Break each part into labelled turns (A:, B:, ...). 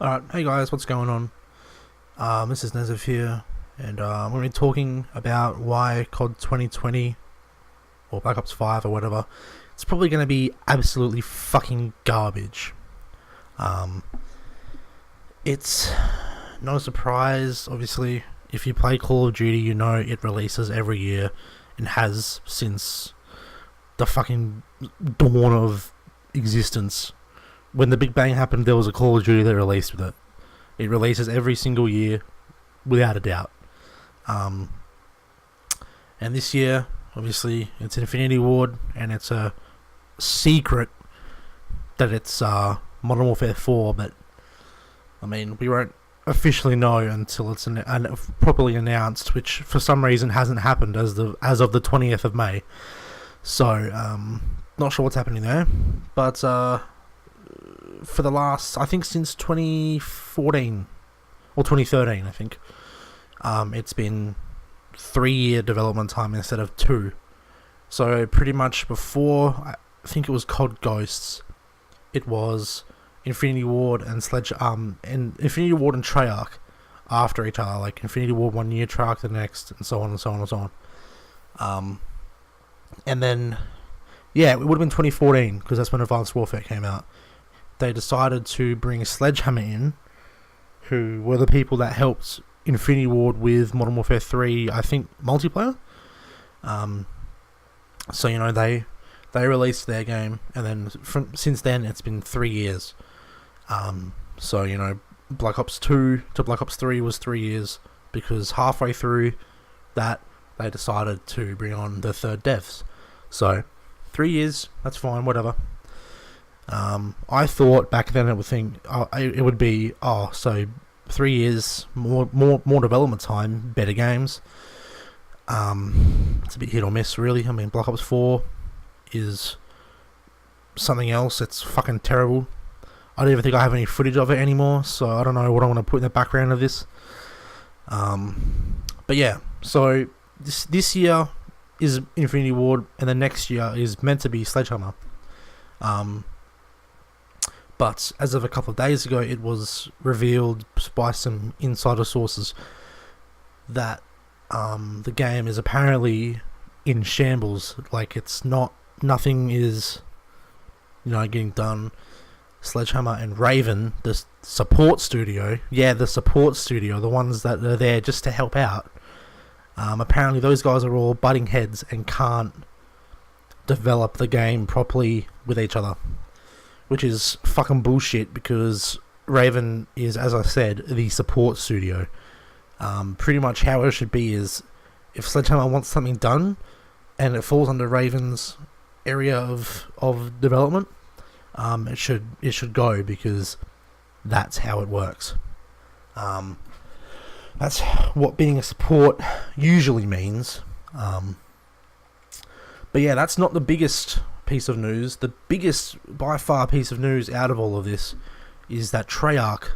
A: Alright, hey guys, what's going on? This is Nezev here, and we're going to be talking about why COD 2020, or Black Ops 5 or whatever, it's probably going to be absolutely fucking garbage. Um, it's no surprise, obviously, if you play Call of Duty, you know it releases every year, and has since the fucking dawn of existence. When the Big Bang happened, there was a Call of Duty that released with it. It releases every single year, without a doubt. And this year, obviously, it's Infinity Ward, and it's a secret that it's Modern Warfare 4, but, I mean, we won't officially know until it's properly announced, which for some reason hasn't happened as of the 20th of May. So, not sure what's happening there, but for the last, I think since 2014 or 2013, I think it's been 3-year development time instead of 2. So pretty much before, I think it was COD Ghosts, it was Infinity Ward and Infinity Ward and Treyarch after each other, like Infinity Ward 1 year, Treyarch the next, and so on and so on and so on. And then, yeah, it would have been 2014 because that's when Advanced Warfare came out. They decided to bring Sledgehammer in, who were the people that helped Infinity Ward with Modern Warfare 3, I think, multiplayer. So, you know, they released their game, and then since then it's been 3 years. So, you know, Black Ops 2 to Black Ops 3 was 3 years, because halfway through that, they decided to bring on the third devs. So, 3 years, that's fine, whatever. I thought back then it would be, so 3 years, more development time, better games. It's a bit hit or miss, really. I mean, Black Ops 4 is something else. It's fucking terrible. I don't even think I have any footage of it anymore, so I don't know what I want to put in the background of this. But yeah, so this year is Infinity Ward, and the next year is meant to be Sledgehammer. But as of a couple of days ago, it was revealed by some insider sources that the game is apparently in shambles. Like, nothing is, getting done. Sledgehammer and Raven, the support studio, the ones that are there just to help out, apparently those guys are all butting heads and can't develop the game properly with each other. Which is fucking bullshit, because Raven is, as I said, the support studio. Pretty much how it should be is, if Sledgehammer wants something done and it falls under Raven's area of development, it should go, because that's how it works. That's what being a support usually means. But yeah, that's not the biggest piece of news. The biggest, by far, piece of news out of all of this is that Treyarch,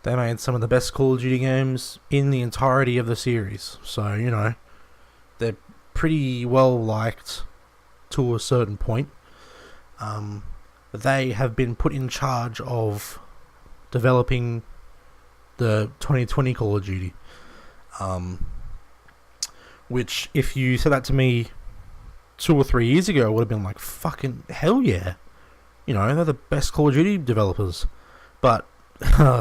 A: they made some of the best Call of Duty games in the entirety of the series. So, they're pretty well liked to a certain point. They have been put in charge of developing the 2020 Call of Duty. Which, if you said that to me 2 or 3 years ago, I would have been like, fucking hell yeah. They're the best Call of Duty developers. But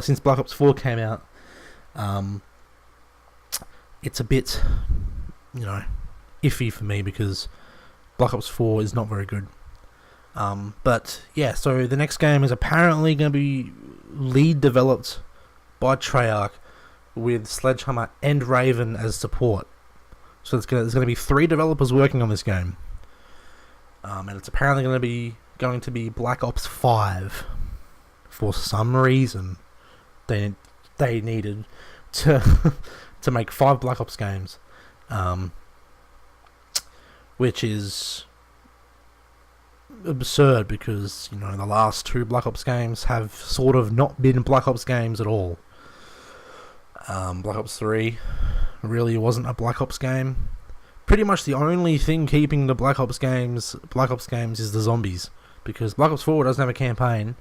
A: since Black Ops 4 came out, it's a bit, iffy for me, because Black Ops 4 is not very good. But yeah, so the next game is apparently going to be lead developed by Treyarch, with Sledgehammer and Raven as support. So there's going to be 3 developers working on this game, and it's apparently going to be Black Ops 5. For some reason, they needed to to make 5 Black Ops games, which is absurd, because the last 2 Black Ops games have sort of not been Black Ops games at all. Black Ops 3 really wasn't a Black Ops game. Pretty much the only thing keeping the Black Ops games is the zombies, because Black Ops 4 doesn't have a campaign,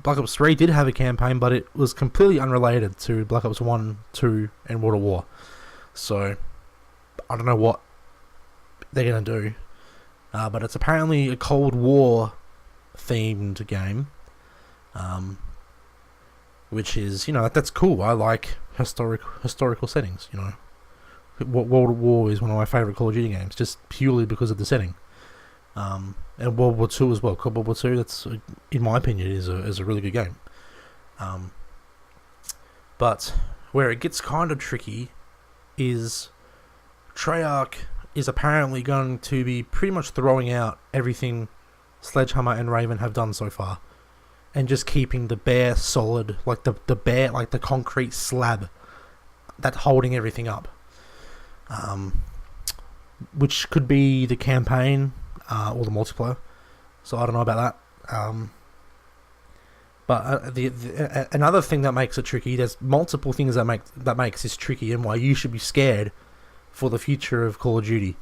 A: Black Ops 3 did have a campaign, but it was completely unrelated to Black Ops 1, 2, and World at War. So, I don't know what they're going to do. But it's apparently a Cold War themed game. Which is, that's cool. I like historical settings, World at War is one of my favourite Call of Duty games, just purely because of the setting. And World War II as well. World War II, that's, in my opinion, is a really good game. But where it gets kind of tricky is Treyarch is apparently going to be pretty much throwing out everything Sledgehammer and Raven have done so far, and just keeping the bare solid, like the concrete slab that's holding everything up. Which could be the campaign or the multiplayer. So I don't know about that. But another thing that makes it tricky, there's multiple things that makes this tricky and why you should be scared for the future of Call of Duty.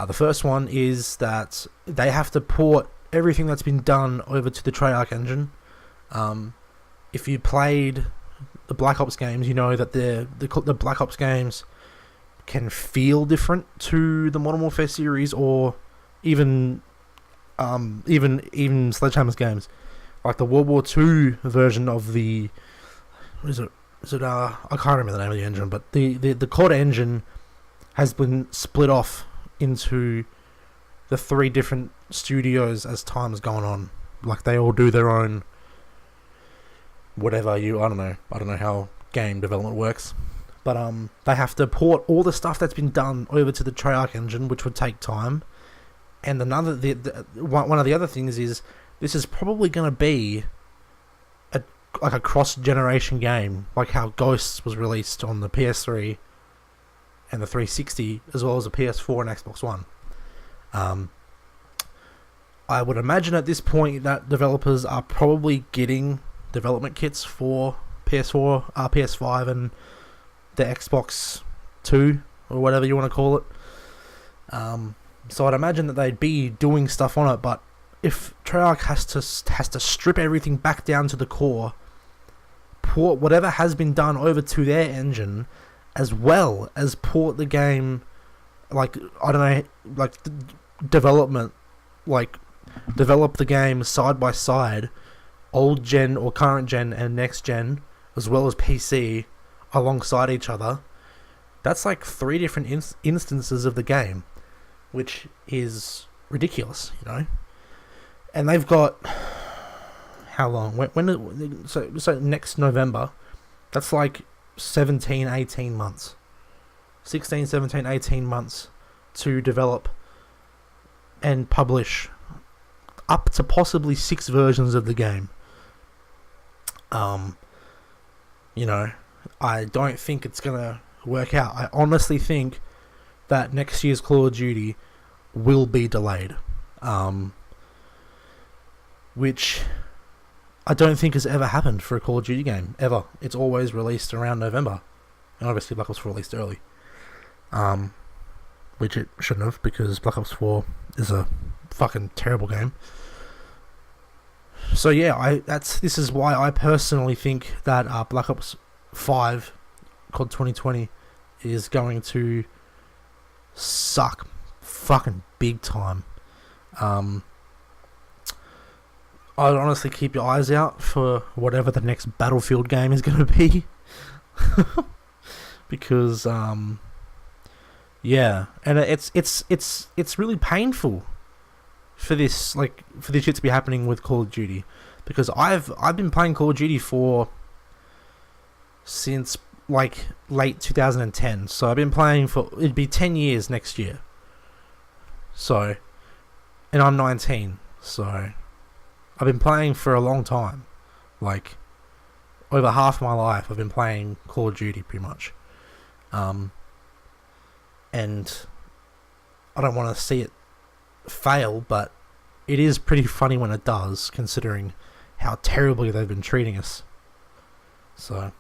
A: The first one is that they have to port everything that's been done over to the Treyarch engine. If you played the Black Ops games, you know that the Black Ops games can feel different to the Modern Warfare series, or even Sledgehammer's games. Like the World War II version of the... What is it? I can't remember the name of the engine, but the COD engine has been split off into the 3 different studios as time has gone on. Like they all do their own... whatever I don't know how game development works. But they have to port all the stuff that's been done over to the Treyarch engine, which would take time. And one of the other things is this is probably going to be a cross-generation game, like how Ghosts was released on the PS3 and the 360, as well as the PS4 and Xbox One. I would imagine at this point that developers are probably getting development kits for PS4, PS5, and the Xbox 2, or whatever you want to call it. So I'd imagine that they'd be doing stuff on it, but if Treyarch has to strip everything back down to the core, port whatever has been done over to their engine, as well as port the game, development, develop the game side by side, old gen or current gen and next gen, as well as PC, alongside each other. That's like 3 different instances of the game, which is ridiculous, And they've got how long? So next November, that's like 17, 18 months. 16, 17, 18 months to develop and publish up to possibly 6 versions of the game. I don't think it's gonna work out. I honestly think that next year's Call of Duty will be delayed, which I don't think has ever happened for a Call of Duty game, ever. It's always released around November, and obviously Black Ops 4 released early, which it shouldn't have, because Black Ops 4 is a fucking terrible game. So yeah, this is why I personally think that Black Ops 5 COD 2020 is going to suck fucking big time. I'd honestly keep your eyes out for whatever the next Battlefield game is going to be. Because yeah, and it's really painful for this shit to be happening with Call of Duty, because I've been playing Call of Duty since late 2010. So I've been playing it'd be 10 years next year. So, and I'm 19. So I've been playing for a long time. Over half my life I've been playing Call of Duty pretty much. And I don't want to see it fail, but it is pretty funny when it does, considering how terribly they've been treating us. So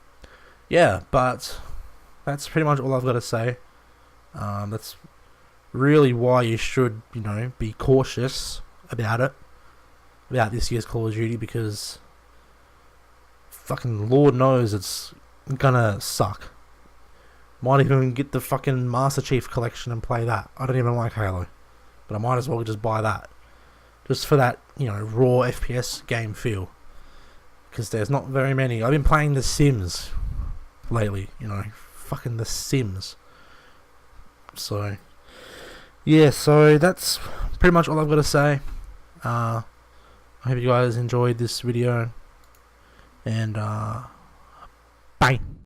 A: yeah, but that's pretty much all I've got to say. That's really why you should, be cautious about this year's Call of Duty, because fucking Lord knows it's gonna suck. Might even get the fucking Master Chief Collection and play that. I don't even like Halo, but I might as well just buy that. Just for that, raw FPS game feel. Because there's not very many. I've been playing The Sims lately, fucking The Sims. So, yeah, so that's pretty much all I've got to say. I hope you guys enjoyed this video. And, bye.